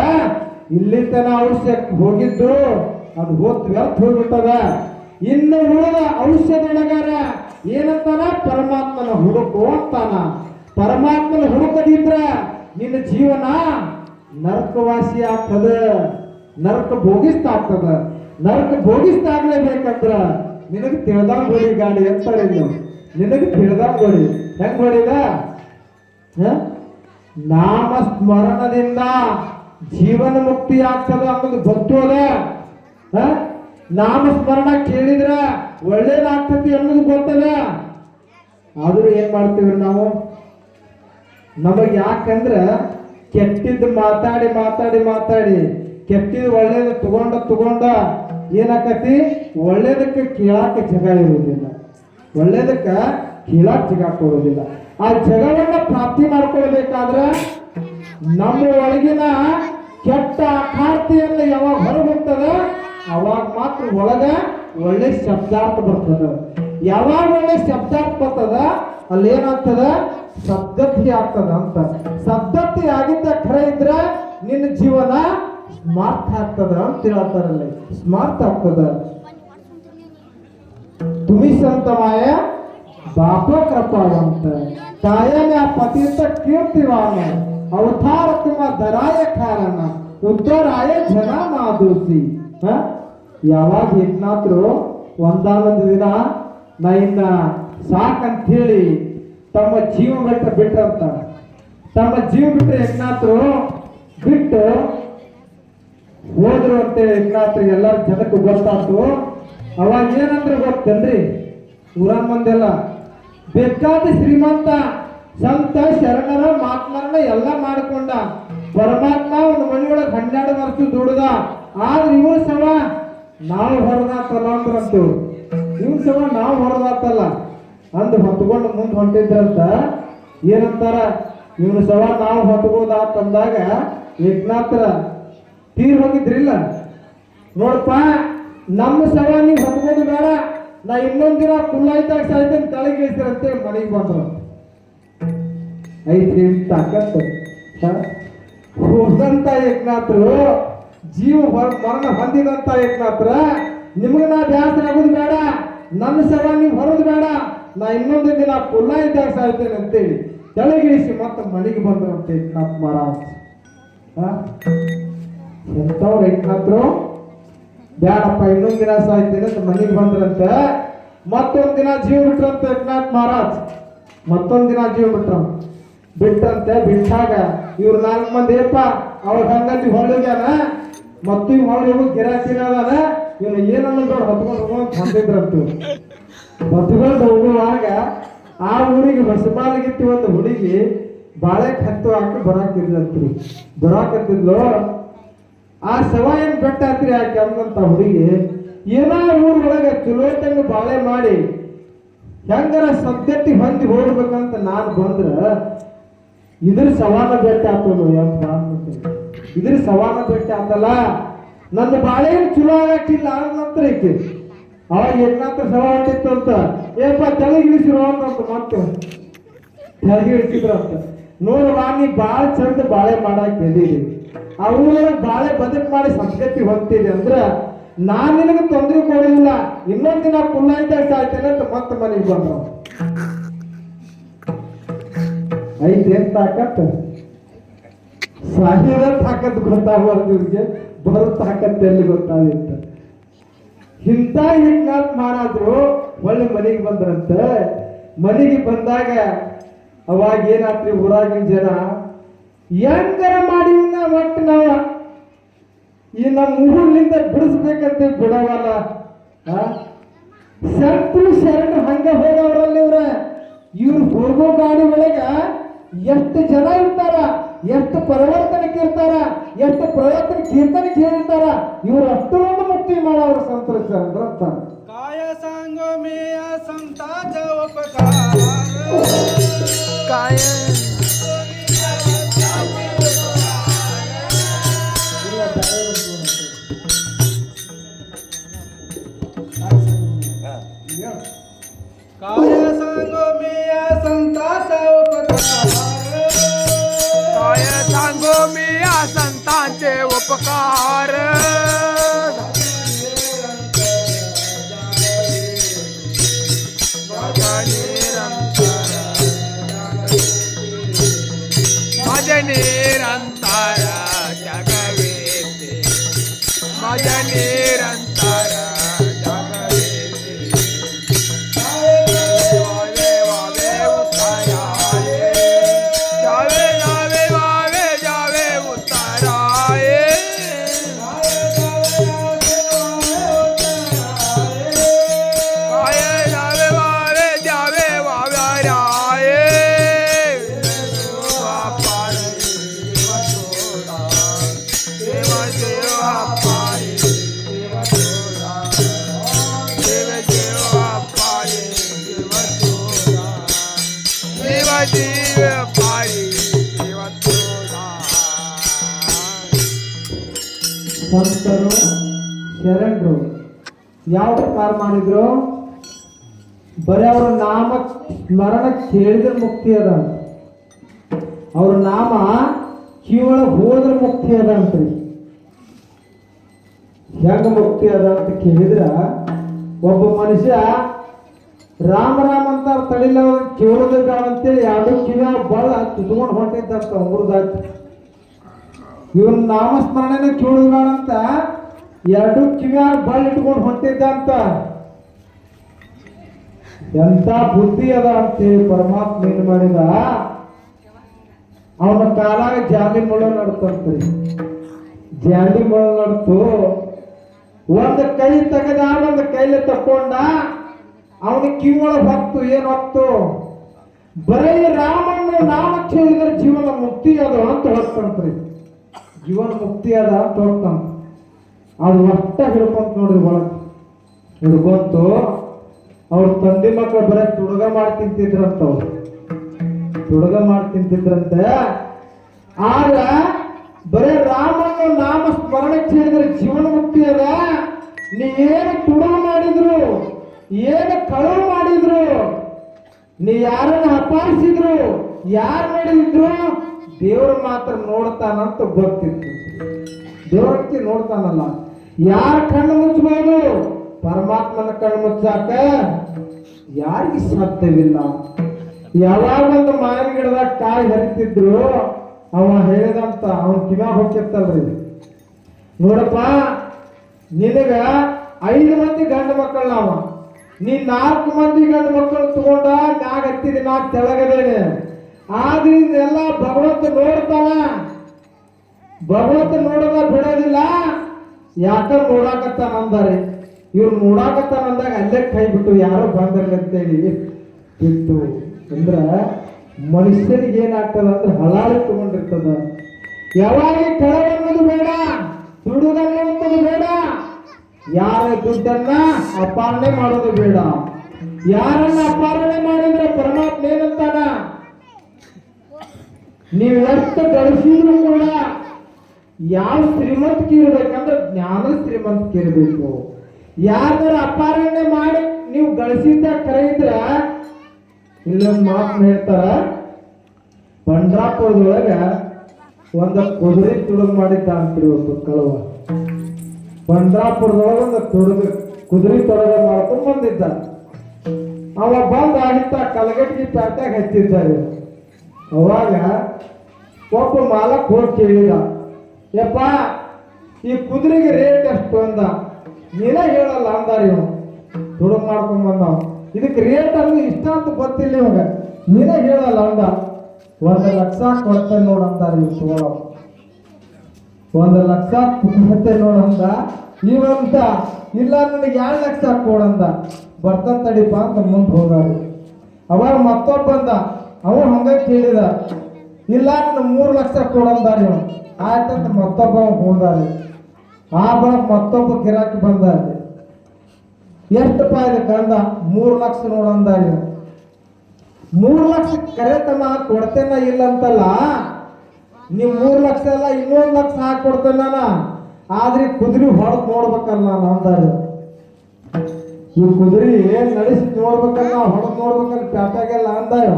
ಇಲ್ಲಿ ತನ ಔಷಧ ಹೋಗಿದ್ದು ಅದು ವ್ಯರ್ಥ ಹೋಗ್ಬಿಟ್ಟದ. ಇನ್ನು ಉಳಿದ ಔಷಧೊಳಗಾರ ಏನಂತಾನ, ಪರಮಾತ್ಮನ ಹುಡುಕು ಅಂತಾನ. ಪರಮಾತ್ಮನ ಹುಡುಕದಿದ್ರ ನಿನ್ನ ಜೀವನ ನರಕವಾಸಿ ಆಗ್ತದ, ನರಕ ಭೋಗಿಸ್ತಾ ಆಗ್ತದ. ನರಕ ಭೋಗಿಸ್ತಾ ಆಗ್ಲೇಬೇಕಂದ್ರ ನಿನಗೆ ತಿಳಿದಾಗ ಹೊಡಿ ಗಾಡಿ ಅಂತಾರೆ. ನಿನಗೆ ತಿಳಿದಾಗ ಹೊಡಿ. ಹೆಂಗ್ ಹೊಡಿದ? ನಾಮ ಸ್ಮರಣದಿಂದ ಜೀವನ ಮುಕ್ತಿ ಆಗ್ತದ ಅನ್ನೋದು ಗೊತ್ತು ಅದ. ನಾಮ ಸ್ಮರಣ ಕೇಳಿದ್ರ ಒಳ್ಳೇದಾಗ್ತತಿ ಅನ್ನೋದು ಗೊತ್ತದ. ಆದ್ರೂ ಏನ್ ಮಾಡ್ತೀವಿ ನಾವು? ನಮಗ್ ಯಾಕಂದ್ರ ಕೆಟ್ಟಿದ್ದು ಮಾತಾಡಿ ಮಾತಾಡಿ ಮಾತಾಡಿ ಕೆಟ್ಟಿದ್ದು ಒಳ್ಳೇದು ತಗೊಂಡ ಏನಾಕತಿ, ಒಳ್ಳೇದಕ್ಕೆ ಕೇಳಾಕ ಜಗ ಇರುವುದಿಲ್ಲ, ಒಳ್ಳೇದಕ್ಕ ಕೇಳಾಕ ಜಗ ಕೊಡುವುದಿಲ್ಲ. ಆ ಜಗವನ್ನ ಪ್ರಾಪ್ತಿ ಮಾಡ್ಕೊಳ್ಬೇಕಾದ್ರ ನಮ್ಮ ಒಳಗಿನ ಕೆಟ್ಟ ಆಕಾರ್ತಿಯನ್ನು ಯಾವಾಗ ಹೊರಗೆ ಹೋಗ್ತದ ಅವಾಗ ಮಾತ್ರ ಒಳಗ ಒಳ್ಳೆ ಶಬ್ದಾರ್ಥ ಬರ್ತದ. ಯಾವಾಗ ಒಳ್ಳೆ ಶಬ್ದಾರ್ಥ ಬರ್ತದ ಅಲ್ಲಿ ಏನಾಗ್ತದ, ಸದ್ಗತಿ ಆಗ್ತದ ಅಂತ. ಸದ್ಗತಿ ಆಗಿದ್ದ ಖರೆ ಇದ್ರ ನಿನ್ನ ಜೀವನ ಸ್ಮಾರ್ಟ್ ಆಗ್ತದ ಅಂತ ಹೇಳ್ತಾರಲ್ಲಿ. ಸ್ಮಾರ್ಟ್ ಆಗ್ತದ. तुम्ही संत माया बाप कृपावंत कायम्या पतित कीर्तिवान अवतार तुम्हा दराय कारण ಉದ್ದರಾಯ ಜನ ಮಾದೋಸಿ. ಯಾವಾಗ ಏಕನಾಥರು ಒಂದಾನೊಂದು ದಿನ ನಾ ಇನ್ನ ಸಾಕಂತ ಹೇಳಿ ತಮ್ಮ ಜೀವ ಬಿಟ್ರಂತ. ತಮ್ಮ ಜೀವ ಬಿಟ್ಟರೆ ಏಕನಾಥರು ಬಿಟ್ಟು ಹೋದ್ರು ಅಂತೇಳಿ ಏಕನಾಥರಿಗೆ ಎಲ್ಲರ ಜನಕ್ಕೆ ಗೊತ್ತಾಯ್ತು. ಅವಾಗ ಏನಂದ್ರೆ ಗೊತ್ತೇನ್ರಿ, ಊರನ್ ಮಂದೆಲ್ಲ ಬೇಕಾದ ಶ್ರೀಮಂತ ಸಂತ ಶರಣರ ಮಾತ್ಮರಣ ಎಲ್ಲ ಮಾಡಿಕೊಂಡ. ಪರಮಾತ್ಮ ಒಂದು ಮನೆಯೊಳಗೆ 12 ವರ್ಷ ದುಡ್ದ. ಆದ್ರೆ ಇವ್ರ ಸವ ನಾವು ಹೊರದಾತಲ್ಲ ಅಂದ್ರಂತು. ಇವ್ರ ಸವ ನಾವು ಹೊರದಾತಲ್ಲ ಅಂದ್ ಹೊತ್ಕೊಂಡು ಮುಂದೆ ಹೊಂಟಿದ್ರಂತ. ಏನಂತಾರ, ಇವನು ಸವ ನಾವು ಹೊತ್ಬೋದಾತಂದಾಗ ಏಕನಾಥರ ತೀರ್ ಹೋಗಿದ್ರಿಲ್ಲ. ನೋಡಪ್ಪ, ನಮ್ಮ ಸವ ನೀವು ಹೊತ್ಬೋದು ಬೇಡ, ನಾ ಇನ್ನೊಂದ್ ದಿನ ಕುಲ್ಲಾಯ್ತಾಗ ಸಾಯ್ತೇನೆ ತಲೆಗೆ ಇಳಿಸಿರಂತೆ ಮನೆಗೆ ಬಂದ್ರು. ಐತಿ ತಾಕತ್ ಹೋದಂತ ಏಕನಾಥರು ಜೀವ ಮರಣ ಹೊಂದಿದಂತ ಏಕನಾಥರ ನಿಮ್ಗೆ ನಾ ಬ್ಯಾಸರ ಆಗೋದು ಬೇಡ, ನನ್ನ ಸವ ನೀವು ಹೊರದು ಬೇಡ, ನಾ ಇನ್ನೊಂದು ದಿನ ಕುಲ್ಲ ಇದ್ದಾಗ ಸಾಯ್ತೇನೆ ಅಂತೇಳಿ ತೆಳಗಿಳಿಸಿ ಮತ್ತೆ ಮನೆಗೆ ಬಂದ್ರಂತೆ ಏಕನಾಥ್ ಮಹಾರಾಜ್. ಎಂತವ್ರು ಏಕನಾಥರು ಬ್ಯಾಡಪ್ಪ ಇನ್ನೊಂದ್ ದಿನ ಸಾಯ್ತೇನೆ ಅಂತ ಮನೆಗೆ ಬಂದ್ರಂತೆ. ಮತ್ತೊಂದ್ ದಿನ ಜೀವ ಬಿಟ್ರಂತೆ ಏಕನಾಥ್ ಮಹಾರಾಜ್. ಮತ್ತೊಂದ್ ದಿನ ಜೀವ ಬಿಟ್ರಂತೆ. ಬಿಟ್ಟಾಗ ಇವ್ರು 4 ಮಂದಿ ಏಪ್ಪ ಅವ್ರ ಹಂಗಂದಿ ಹೊಳ್ಳಿಗ್ಯಾನ ಮತ್ತು ಇವ್ ಹೊಳ್ಳಿ ಹೋಗಿ ಗಿರಾಕಿದಾನ ಇವನು ಏನನ್ನ ಹೊತ್ಕೊಂಡು ಹೋಗೋದು ಬಂದಿದ್ರಂತು. ಹೊತ್ಕೊಂಡು ಹೋಗುವಾಗ ಆ ಊರಿಗೆ ಹೊಸಬಾಲಿಗಿತ್ತಿ ಒಂದು ಹುಡುಗಿ ಬಾಳೆ ಕತ್ತು ಹಾಕಿ ಬರಾಕತ್ತಿದ್ಲು. ಆ ಸವ ಏನ್ ಬೆಟ್ಟ ಹತ್ರಿ ಆಕೆ ಅಂದಂತ ಹುಡುಗಿ ಏನೋ ಊರೊಳಗೆ ಚಲೋಟಂಗ ಬಾಳೆ ಮಾಡಿ ಹೆಂಗಾರ ಸದ್ಯತಿ ಹೊಂದಿ ಹೋಗ್ಬೇಕಂತ ನಾನು ಬಂದ್ರ ಇದ್ರ ಸವಾನ ಬೆಟ್ಟ ಆತನು ಎಂತ ಇದ್ರ ಸವಾನ ಬೆಟ್ಟ ಆತಲ್ಲ. ನನ್ನ ಬಾಳೆ ಚಲೋ ಆಗಕ್ಕಿಲ್ಲ ನಂತರ ಐತಿ. ಅವಾಗ ಏನಾತ್ರ ಸವ ಹೊಂಟಿತ್ತು ಅಂತ ಏಪ್ಪ ತೆಳಗಿಳಿಸಿರೋ ಅಂತ ಮತ್ತೆ ತೆಳಗಿಳಿಸಿದ್ರಂತ. ನೋಡುವ ನೀ ಬಾಳ ಚಂದ ಬಾಳೆ ಮಾಡಾಕ್ ಹೇಳಿರಿ, ಆ ಊರೊಳಗೆ ಬಾಳೆ ಬದುಕು ಮಾಡಿ ಸಂಸ್ಕೃತಿ ಹೊಂತಿದೆ ಅಂದ್ರ ನಾನ್ ನಿನಗೆ ತೊಂದರೆ ಕೊಡಲಿಲ್ಲ, ಇನ್ನೊಂದ್ ದಿನ ಕುಲ್ಲಾಯ್ತಾಗ ಸಾಯ್ತೇನೆ ಅಂತ ಮತ್ತೆ ಮನೆಗೆ ಬಂದ್ರು. ಐತೇನ್ ತಾಕತ್? ಸಾಹಿರ ತಾಕತ್ ಗೊತ್ತಾಗಬಾರ್ದು ಇವ್ರಿಗೆ, ಬರೋ ತಾಕತ್ ಎಲ್ಲಿ ಗೊತ್ತಾಗಿತ್ತು. ಇಂಥ ಏಕನಾಥ್ ಮಹಾರಾಜರು ಒಳ್ಳೆ ಮನೆಗೆ ಬಂದ್ರಂತ. ಮನೆಗೆ ಬಂದಾಗ ಅವಾಗ ಏನಾತ್ರಿ ಊರಾಗಿನ ಜನ ಹೆಂಗಾರ ಮಾಡಿ ಒಟ್ಟು ನಾವ ಈ ನಮ್ಮ ಊರಿನಿಂದ ಬಿಡಿಸ್ಬೇಕಂತ ಬಿಡವಲ್ಲ. ಸಂತರು ಶರಣರು ಹಂಗ ಹೋಗವ್ರಲ್ಲಿ ಇವ್ರು ಹೋಗೋ ಗಾಡಿ ಒಳಗ ಎಷ್ಟು ಜನ ಇರ್ತಾರ, ಎಷ್ಟು ಪರಿವರ್ತನಕ್ಕೆ ಇರ್ತಾರ, ಎಷ್ಟು ಪ್ರಯತ್ನ ಕೀರ್ತನಕ್ಕೆ ಹೇಳಿರ್ತಾರ. ಇವ್ರು ಅಷ್ಟೊಂದು ಮುಕ್ತಿ ಮಾಡೋರು ಸಂತರು ಶರಣರು ಅಂತ. काय सांगो मी या संतांच्या काय काय सांगू मी या संताचा उपकार काय सांगू मी या संतांचे उपकार माझ्या निरंतर जगवेते माझ्या निरंतर ಸಂತರು ಶರಣರು ಯಾವ ಪ್ರಕಾರ ಮಾಡಿದ್ರು ಬರೀ ಅವ್ರ ನಾಮ ಸ್ಮರಣ ಕೇಳಿದ್ರೆ ಮುಕ್ತಿ ಅದ ಅವ್ರ ನಾಮ ಕಿವೊಳಗೆ ಹೋದ್ರೆ ಮುಕ್ತಿ ಅದ ಅಂತ್ರಿ ಹೆಂಗ ಮುಕ್ತಿ ಅದ ಅಂತ ಕೇಳಿದ್ರ ಒಬ್ಬ ಮನುಷ್ಯ ರಾಮ ರಾಮ ಅಂತ ತಳಿಲ್ಲ ಕೇಳೋದು ಬೇಡ ಅಂತೇಳಿ ಎರಡು ಕಿವಿಯ ಬಳ್ಳ ತುತ್ಕೊಂಡು ಹೊಂಟಿದ್ದಂತ ಮುರಿದಾಯ್ತು ಇವನ್ ನಾಮಸ್ಮರಣೆನ ಕೇಳೋದು ಬೇಡ ಅಂತ ಎರಡು ಕಿವಿಯಾಗ ಬಳ್ಳ ಇಟ್ಕೊಂಡು ಹೊಂಟಿದ್ದ ಅಂತ ಎಂತ ಬುದ್ಧಿ ಅದ ಅಂತೇಳಿ ಪರಮಾತ್ಮ ಏನ್ ಮಾಡಿದ ಅವನ ಕಾಲಾಗ ಜಾಲಿ ಮುಳ್ಳ ನಡ್ತಂತ್ರಿ ಜಾಲಿ ಮುಳ್ಳ ನಡ್ತು ಒಂದು ಕೈ ತೆಗೆದ ಒಂದು ಕೈಲಿ ತಕೊಂಡ ಅವನ ಕಿವಿಯೊಳಗೆ ಹೊತ್ತು ಏನ್ ಹೊತ್ತು ಬರೀ ರಾಮನ ನಾಮ ಕೇಳಿದ್ರೆ ಜೀವನ ಮುಕ್ತಿ ಅದ ಅಂತ ಹೊತ್ತಂತ್ರಿ ಜೀವನ ಮುಕ್ತಿ ಅದ ಅಂತ ಹೋಗ್ತಾನ ಅದು ಒಟ್ಟ ಹಿಡ್ಕೊಂತ ನೋಡ್ರಿ ಒಳಗೆ ಹಿಡ್ಕೊಂತು ಅವ್ರ ತಂದೆ ಮಕ್ಕಳು ಬರೀ ತುಡುಗ ಮಾಡಿ ತಿಂತಿದ್ರಂತ ಅವ್ರು ತುಡುಗ ಮಾಡಿ ತಿಂತಿದ್ರಂತೆ ಆಗ ಬರೀ ರಾಮನ ನಾಮ ಸ್ಮರಣೆ ಕೇಳಿದ್ರೆ ಜೀವನ ಮುಕ್ತಿ ಅದ ನೀ ಏನು ತುಡುಗ ಮಾಡಿದ್ರು ಏನು ಕಳವು ಮಾಡಿದ್ರು ನೀ ಯಾರನ್ನ ಅಪಾಯಿಸಿದ್ರು ಯಾರು ಮಾಡಿದ್ರು ದೇವ್ರ ಮಾತ್ರ ನೋಡ್ತಾನಂತ ಗೊತ್ತಿತ್ತು ದೇವ್ರಕ್ಕೆ ನೋಡ್ತಾನಲ್ಲ ಯಾರ ಕಣ್ಣು ಮುಚ್ಚಬಹುದು ಪರಮಾತ್ಮನ ಕಣ್ಣು ಮುಚ್ಚಾಕ ಯಾರಿಗೆ ಸಾಧ್ಯವಿಲ್ಲ ಯಾವಾಗ ಒಂದು ಮಾವಿನ ಗಿಡದಾಗ ಕಾಯಿ ಹರಿತಿದ್ರು ಅವ ಹೇಳಿದಂತ ಅವನ್ ಕಿವ್ಯಾಗ ಹೋಗ್ತಿರ್ತಲ್ರಿ ನೋಡಪ್ಪ ನಿನಗ 5 ಮಂದಿ ಗಂಡು ಮಕ್ಕಳು ನಾವ ನೀ 4 ಮಂದಿ ಗಂಡು ಮಕ್ಕಳು ತಗೊಂಡ ಮ್ಯಾಗ ಹತ್ತಿದಿ ನಾ ತೆಳಗದೇನೆ ಆದ್ರೆ ಇದೆಲ್ಲ ಭಗವಂತ ನೋಡ್ತಾನ ಭಗವಂತ ನೋಡೋದ ಬಿಡೋದಿಲ್ಲ ಯಾಕ ನೋಡಾಕತ್ತಾನ ಅಂದಾರೆ ಇವ್ರು ನೋಡಾಕತ್ತಾನ ಅಂದಾಗ ಅಲ್ಲೇ ಕೈ ಬಿಟ್ಟು ಯಾರೋ ಬಂದ್ರಲ್ಲ ಅಂತೇಳಿ ಬಿಟ್ಟು ಅಂದ್ರ ಮನುಷ್ಯರಿಗೆ ಏನಾಗ್ತದ ಅಂದ್ರೆ ಹಲಾಳಿ ತಗೊಂಡಿರ್ತದ ಯಾವಾಗ ಕೆಳಗನ್ನೋದು ಬೇಡ ದುಡುಗನ್ನೋದು ಬೇಡ ಯಾರ ದುಡ್ಡನ್ನ ಅಪಾರಣೆ ಮಾಡೋದು ಬೇಡ ಯಾರನ್ನ ಅಪಾರಣೆ ಮಾಡಿದ್ರೆ ಪರಮಾತ್ಮ ಏನಂತಾನ ನೀವು ಎಷ್ಟು ಗಳಿಸಿದ್ರು ಕೂಡ ಯಾವ ಶ್ರೀಮಂತಿಕೆ ಇರ್ಬೇಕಂದ್ರೆ ಜ್ಞಾನ ಶ್ರೀಮಂತಿಕೆ ಇರಬೇಕು ಯಾರ ಅಪಾರಣೆ ಮಾಡಿ ನೀವು ಗಳಿಸಿದ್ದ ಕರೆ ಇದ್ರ ಇಲ್ಲೊಂದು ಮಾತು ಹೇಳ್ತಾರ ಪಂಡ್ರಾಪುರದೊಳಗ ಒಂದು ಕುದುರೆ ತುಡುಗು ಮಾಡಿದ್ದ ಅಂತೀರಿ ಒಂದು ಕಳುವ ಪಂಡ್ರಾಪುರದೊಳಗ ಒಂದು ಕುದುರೆ ತೊಡಗ ಮಾಡ್ಕೊಂಡು ಬಂದಿದ್ದ ಅವ ಬಂದ ಆಗಿತ್ತ ಕಲಗಟ್ಟಿಗೆ ಪ್ಯಾಟ್ಯಾಗ ಹಚ್ಚಿದ್ದಾರೆ ಅವಾಗ ಒಬ್ಬ ಮಾಲಕ್ ಹೋಗಿ ಕೇಳಿದ ಯಪ್ಪ ಈ ಕುದುರೆಗೆ ರೇಟ್ ಎಷ್ಟು ಅಂದ ನೀನೇ ಹೇಳಲ್ಲ ಅಂದಾರ ಇವ ತುಡುಗು ಮಾಡ್ಕೊಂಡ್ ಬಂದವ ಇದಕ್ಕೆ ರೇಟ್ ಅಂದ್ರೆ ಇಷ್ಟ ಅಂತ ಗೊತ್ತಿಲ್ಲ ಇವಾಗ ನೀನೇ ಹೇಳಲ್ಲ ಅಂದ 1 ಲಕ್ಷ ಕೊಡ್ತೇನೆ ನೋಡಂದಾರ ಇವ್ ತಗೊಳ 1 ಲಕ್ಷ ಕೊಡ್ತೇನೆ ನೋಡಂದ ಇವಂತ ಇಲ್ಲ ನನಗೆ 2 ಲಕ್ಷ ಕೊಡಂದ ಬರ್ತಾನ ತಡಿಪ ಅಂತ ಮುಂದೆ ಹೋದಾರ ಅವಾಗ ಮತ್ತೊಬ್ಬ ಬಂದ ಅವ ಹಂಗ ಕೇಳಿದ ಇಲ್ಲ ನನ್ನ 3 ಲಕ್ಷ ಕೊಡಂದಾರ ಇವ ಆಯ್ತಂತ ಮತ್ತೊಬ್ಬ ಹೋದಾರ ಆ ಬಳಕ ಮತ್ತೊಬ್ಬ ಗಿರಾಕಿ ಬಂದಾರ ಎಷ್ಟಪ್ಪ ಇದಕ್ಕೆ ಅಂದ 3 ಲಕ್ಷ ನೋಡಂದಾರ 3 ಲಕ್ಷ ಕರೆತನ ಕೊಡ್ತೇನ ಇಲ್ಲ ಅಂತಲ್ಲ, ನೀವು 3 ಲಕ್ಷ ಅಲ್ಲ ಇನ್ನೊಂದು ಲಕ್ಷ ಹಾಕಿ ಕೊಡ್ತೇನೆ ನಾನು. ಆದ್ರೆ ಕುದುರೆ ಹೊಡೆದ್ ನೋಡ್ಬೇಕಲ್ಲ ನಾನು ಅಂದಾರ. ಈ ಕುದುರೆ ನಡೆಸಿ ನೋಡ್ಬೇಕಲ್ಲ, ಹೊಡೆದ್ ನೋಡ್ಬೇಕಲ್ಲ ಪ್ಯಾಟಾಗೆಲ್ಲ ಅಂದಾರ.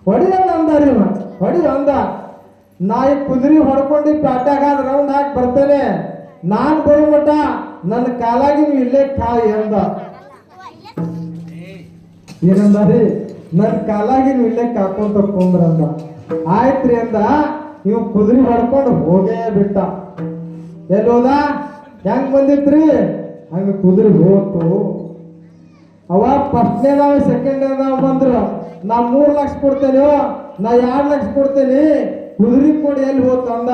ಹೊಡಿಯಲ್ಲ ಅಂದಾರ ಇವ, ಹೊಡಿ ಅಂದ. ನಾ ಈ ಕುದುರೆ ಹೊಡ್ಕೊಂಡು ಪ್ಯಾಟ್ಯಾಗ ರೌಂಡ್ ಹಾಕಿ ಬರ್ತೇನೆ, ನಾನ್ ಬರೋ ಮಟ ನನ್ನ ಕಾಲಾಗಿ ನೀವು ಇಲ್ಲೇ ಕಾಯಿ ಅಂದ. ಏನಂದಾರಿ, ನನ್ನ ಕಾಲಾಗಿ ನೀವು ಇಲ್ಲೇ ಕಾಕೊಂತ ಕುಂದ್ರಂದ. ಆಯ್ತ್ರಿ ಅಂದ. ಇವ್ ಕುದುರೆ ಹೊಡ್ಕೊಂಡು ಹೋಗೇ ಬಿಟ್ಟ. ಎಲ್ಲಿ ಹೋದ? ಹೆಂಗ್ ಬಂದಿತ್ರಿ? ಹಂಗ ಕುದುರೆ ಹೋತು. ಅವ ಫಸ್ಟ್ನೇ ನಾವು ಸೆಕೆಂಡ್ನೇ ನಾವು ಬಂದ್ರು. ನಾ 3 ಲಕ್ಷ ಕೊಡ್ತೇನೆ, ನಾ 2 ಲಕ್ಷ ಕೊಡ್ತೇನೆ, ಕುದುರೆ ಕೊಡಿ ಎಲ್ಲಿ ಹೋತು ಅಂದ.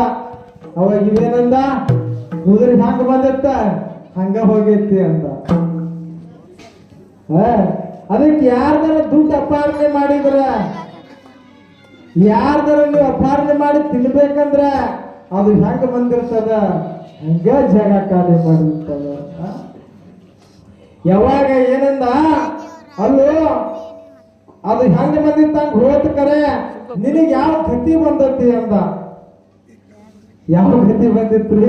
ಅವಾಗ ಇವೇನಂದ? ಕುದುರೆ ಹಂಗ ಬಂದಿತ್ತ ಹಂಗ ಹೋಗೈತಿ ಅಂತ. ಅದಕ್ಕೆ ಯಾರ್ದಾರ ದುಡ್ಡು ಅಪಹರಣೆ ಮಾಡಿದ್ರ, ಯಾರ್ದಾರ ನೀವು ಅಪಹರಣೆ ಮಾಡಿ ತಿನ್ಬೇಕಂದ್ರ ಅದು ಹೆಂಗ ಬಂದಿರ್ತದ, ಹಂಗ ಜಾಗ ಖಾಲಿ ಮಾಡಿರ್ತದ. ಯಾವಾಗ ಏನಂದ ಅಲ್ಲೋ ಅದು ಹೆಂಗ ಬಂದಿತ್ತ ಹಂಗ ಹೋತ ಕರೆ, ನಿನಗೆ ಯಾವ ಗತಿ ಬಂದತಿ ಅಂದ. ಯಾವ ಗತಿ ಬಂದಿತ್ರಿ?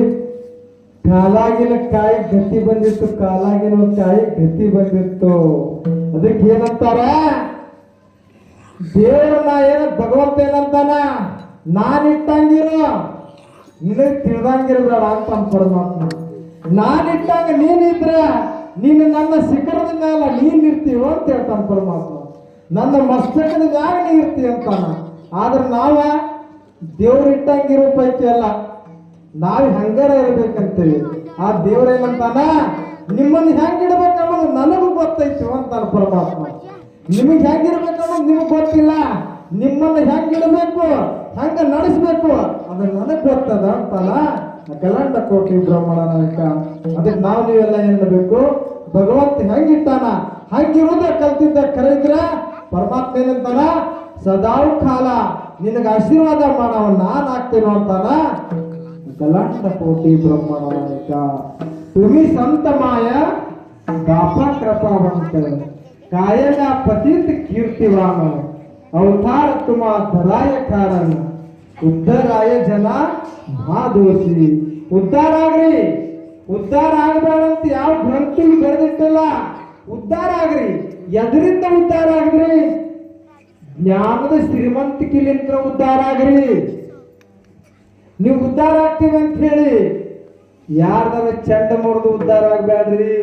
ಕಾಲಾಗಿನ ಕಾಯಿ ಗತಿ ಬಂದಿತ್ತು, ಕಾಲಾಗಿನ ಕಾಯಿ ಗತಿ ಬಂದಿತ್ತು. ಅದಕ್ಕೆ ಏನಂತಾರ, ದೇವ್ರನ್ನ ಏನ ಭಗವಂತ ಏನಂತಾನ, ನಾನ್ ಇಟ್ಟಂಗಿರೋ ನಿನಗ್ ತಿಳಿದಂಗಿರ್ಬೇಡ ಅಂತ ಪರಮಾತ್ಮ. ನಾನ್ ಇಟ್ಟಂಗ ನೀನಿದ್ರ ನೀನು ನನ್ನ ಶಿಖರದ ಮ್ಯಾಲ ನೀನ್ ಇರ್ತೀವ ಅಂತ ಹೇಳ್ತಾನ ಪರಮಾತ್ಮ. ನನ್ನ ಮಸ್ತಕದ ಮ್ಯಾಗ ನೀ ಇರ್ತೀವಿ ಅಂತಾನ. ಆದ್ರೆ ನಾವ ದೇವ್ರ ಇಟ್ಟಂಗಿರೋ ಪೈಕಿ ಅಲ್ಲ, ನಾವ್ ಹಂಗಾರ ಇರ್ಬೇಕಂತೇಳಿ. ಆ ದೇವ್ರೇನಂತಾನ, ನಿಮ್ಮನ್ನ ಹೆಂಗಿಡ್ಬೇಕನ್ನೋದು ನನಗೂ ಗೊತ್ತೈತಿ ಅಂತಾನ ಪರಮಾತ್ಮ. ನಿಮಗ್ ಹೆಂಗಿರ್ಬೇಕನ್ನೋದು ನಿಮಗ್ ಗೊತ್ತಿಲ್ಲ, ನಿಮ್ಮನ್ನ ಹೆಂಗಿಡ್ಬೇಕು ಹೆಂಗ ನಡೆಸ್ಬೇಕು ಅದು ನನಗ್ ಗೊತ್ತದ ಅಂತಾನ ಗಲಾಂಡ ಕೋಟಿ ಬ್ರಹ್ಮಣ ನಾಯಕ. ಅದಕ್ಕೆ ನಾವು ನೀವೆಲ್ಲ ಏನ್ಬೇಕು, ಭಗವಂತ ಹೆಂಗಿಟ್ಟಾನ ಹಂಗಿರೋದ ಕಲ್ತಿದ್ದ ಕರೆಯಿದ್ರ ಪರಮಾತ್ಮ ಏನಂತಾನ, ಸದಾವ್ ಕಾಲ ನಿನಗೆ ಆಶೀರ್ವಾದ ಮಾಡವ ನಾನ್ ಆಗ್ತೇನೋ ಅಂತಾನ ಗಲಾಂಡ ಕೋಟಿ ಬ್ರಹ್ಮಣ ನಾಯಕ. तुम्ही संत माया दापा कृपावंत, कायला पतित कीर्तिवान, अवतार तुम्हा धराय कारण, उद्धराय जना महादोषी. ಉದ್ಧಾರ ಆಗ್ರಿ, ಉದ್ಧಾರ ಆಗಬೇಡಂತ ಯಾವ ಗ್ರಂಥಿಗೆ ಬರೆದಿಟ್ಟಲ್ಲ. ಉದ್ಧಾರ ಆಗ್ರಿ. ಎದರಿಂದ ಉದ್ಧಾರ ಆಗ್ರಿ? ಜ್ಞಾನದ ಶ್ರೀಮಂತಿಕೆಲಿಂತ ಉದ್ಧಾರ ಆಗ್ರಿ. ನೀವು ಉದ್ಧಾರ ಆಗ್ತೀವಿ ಅಂತ ಹೇಳಿ ಯಾರ್ದಾರ ಚಂಡ ಮುರಿದು ಉದ್ಧಾರ ಆಗ್ಬೇಡ್ರಿ,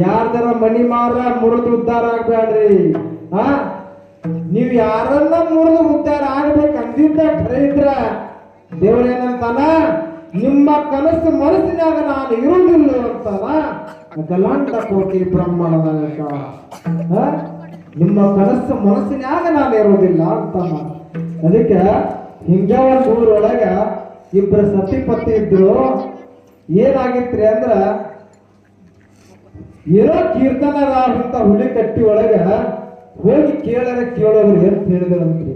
ಯಾರ್ದಾರ ಮನಿ ಮಾರ ಮುರಿದು ಉದ್ಧಾರ ಆಗ್ಬೇಡ್ರಿ. ನೀವ್ ಯಾರನ್ನ ಮುರಿದು ಉದ್ಧಾರ ಆಗ್ಬೇಕು ಅಂದಿದ್ದ ಖರೆ ಇದ್ರ ದೇವರೇನಂತಾನ, ನಿಮ್ಮ ಕನಸು ಮನಸ್ಸಿನಾಗ ನಾನು ಇರುವುದಿಲ್ಲ ಅಂತಾನ ಗಲಾಂಡ ಕೋಟಿ ಬ್ರಹ್ಮಣ ನಾಯಕ. ನಿಮ್ಮ ಕನಸು ಮನಸ್ಸಿನಾಗ ನಾನು ಇರುವುದಿಲ್ಲ ಅಂತಾನ. ಅದಕ್ಕೆ ಹಿಂಗ ಒಂದು ಊರೊಳಗ ಇಬ್ಬರು ಸತಿಪತಿ ಇದ್ರು. ಏನಾಗಿತ್ರಿ ಅಂದ್ರ, ಏನೋ ಕೀರ್ತನರಾದಂತ ಹುಲಿ ಕಟ್ಟಿ ಒಳಗ ಹೋಗಿ ಕೇಳೋರು ಅಂತ ಹೇಳಿದ್ರಂತ್ರಿ.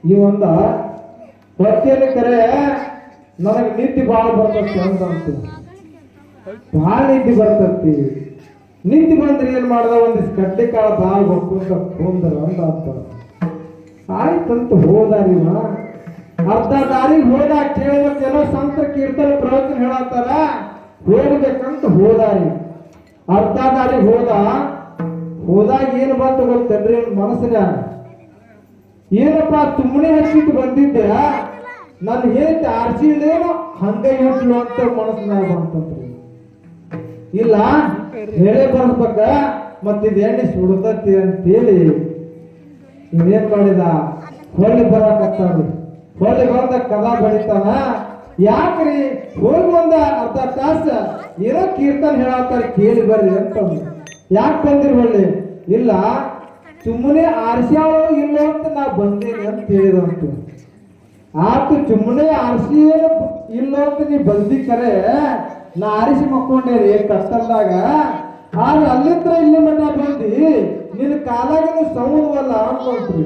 ಈ ಒಂದ ಹೊತ್ತೇನು ಕರೆ ನನಗೆ ನಿದ್ದೆ ಭಾಳ ಬರ್ತತಿ ಅಂತಂತ. ಭಾಳ ನಿದ್ದೆ ಬರ್ತತಿ. ನಿದ್ದೆ ಬಂದ್ರೆ ಏನ್ ಮಾಡ್ದ, ಒಂದಿಷ್ಟು ಕಡ್ಡಿ ಕಾಳ ಭಾಳ ಹೊಕ್ಕೊಂಡ ಕುಂದ್ರ ಅಂತ. ಆಯ್ತಂತ ಹೋದಾರಿವ. ಅರ್ಧ ದಾರಿಗೆ ಹೋದ ಕೇಳಬೇಕೇನೋ ಸಂತ ಕೀರ್ತನ ಪ್ರವಚನ ಹೇಳತ್ತಾರ, ಹೋಗ್ಬೇಕಂತ ಹೋದಾರಿ. ಅರ್ಧ ದಾರಿಗೆ ಹೋದಾಗ ಏನು ಬಂತು ಗೊತ್ತೇನ್ರಿ ಮನಸ್ಸಿನಾಗ? ಏನಪ್ಪ ಸುಮ್ಮನೆ ಹಚ್ಚಿಟ್ಟು ಬಂದಿದ್ದೆ, ನಾನು ಹೇಳ್ತೆ ಆರ್ಸಿಲೇನೋ ಹಂಗ ಇಟ್ಲು ಅಂತ ಮನಸ್ಸಿನಾಗ ಬಂತಂತ್ರಿ. ಇಲ್ಲ ಹೇಳೇ ಬರ್ಬೇಕ, ಮತ್ತಿದ ಎಣ್ಣೆ ಸುಡ್ತತಿ ಅಂತೇಳಿ ಇವೇನ್ ಮಾಡಿದ, ಹೊಳ್ಳಿ ಬರಾಕತ್ತಾರ್ರಿ. ಹೊಳ್ಳಿ ಬಂದ ಕದ ಬಡಿತಾನ. ಯಾಕ್ರಿ ಹೋಗಿ ಒಂದ ಅರ್ಧ ತಾಸ ಏನೋ ಕೀರ್ತನ ಹೇಳತ್ತಾರ ಕೇಳಿ ಬರ್ರಿ ಅಂತ. ಯಾಕೆ ಬಂದಿರಿ ಹೊಳ್ಳಿ? ಇಲ್ಲ ಸುಮ್ಮನೆ ಆರ್ಸ್ಯಾವೋ ಇಲ್ಲ ಅಂತ ನಾ ಬಂದೇನೆ ಅಂತ ಹೇಳಿದಂತ. ಆತು ಸುಮ್ಮನೆ ಆರ್ಸಿ ಇಲ್ಲ ಅಂತ ನೀ ಬಂದಿ ಕರೆ, ನಾ ಆರಿಸಿ ಮಕ್ಕೊಂಡೇರಿ ಕತ್ತಲ್ದಾಗ. ಆದ್ರೆ ಅಲ್ಲಿಂದ ಇಲ್ಲಿ ಮಟ್ಟ ಬಂದಿ, ನಿನ್ನ ಕಾಲಾಗಿನ ಸೌದವಲ್ಲ ಅನ್ಕೊಂತ್ರಿ.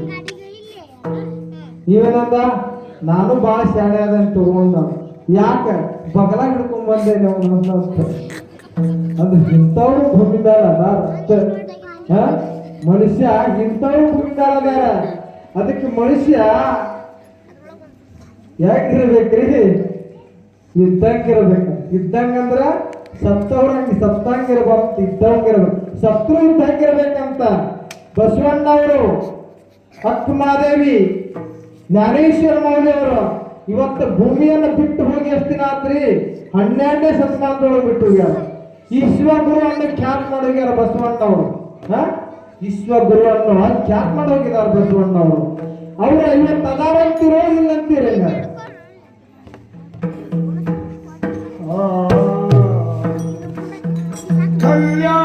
ನೀವೇನಂದ, ನಾನು ಬಾಳ ಶಾಣೆ ಅದಂತ ತಗೊಂಡ, ಯಾಕ ಬಗಲ ಹಿಡ್ಕೊಂಡ್ ಬಂದೇನೆ ಅವನು. ಅದು ಇಂಥವ್ರು ಭೂಮಿ ಮೇಲೆ ಅದ. ಮನುಷ್ಯ ಇಂಥವು ಭೂಮಿಗಾಲದ ಅದಕ್ಕೆ ಮನುಷ್ಯ ಯಾಕಿರ್ಬೇಕ್ರಿ ಇದ್ದಂಗಿರ್ಬೇಕು. ಇದ್ದಂಗಂದ್ರ ಸತ್ತಂಗಿರ್ಬಾರ್ದು, ಇದ್ದಂಗಿರ್ಬೇಕು. ಸತ್ರು ಇದ್ದಂಗಿರ್ಬೇಕಂತ ಬಸವಣ್ಣವರು, ಅಕ್ಕಮಾದೇವಿ, ಜ್ಞಾನೇಶ್ವರ ಮೌಲ್ಯವರು ಇವತ್ತು ಭೂಮಿಯನ್ನು ಬಿಟ್ಟು ಹೋಗಿ ಎಷ್ಟು ದಿನ ಆತ್ರಿ? 12ನೇ ಶತಮಾನದೊಳಗೆ ಬಿಟ್ಟು ಹೋಗ್ಯಾರ. ವಿಶ್ವಗುರು ಅನ್ನು ಖ್ಯಾತ ಮಾಡಿ ಹೋಗ್ಯಾರ ಬಸವಣ್ಣವರು. ವಿಶ್ವಗುರು ಅನ್ನೋ ಖ್ಯಾತ ಮಾಡಿ ಹೋಗಿದ್ದಾರೆ ಬಸವಣ್ಣವರು. ಅವ್ರ ಇವತ್ತು ಅದಾರಂತೀರೋ ಇಲ್ಲಂತೀರ? ಕಲ್ಯಾಣ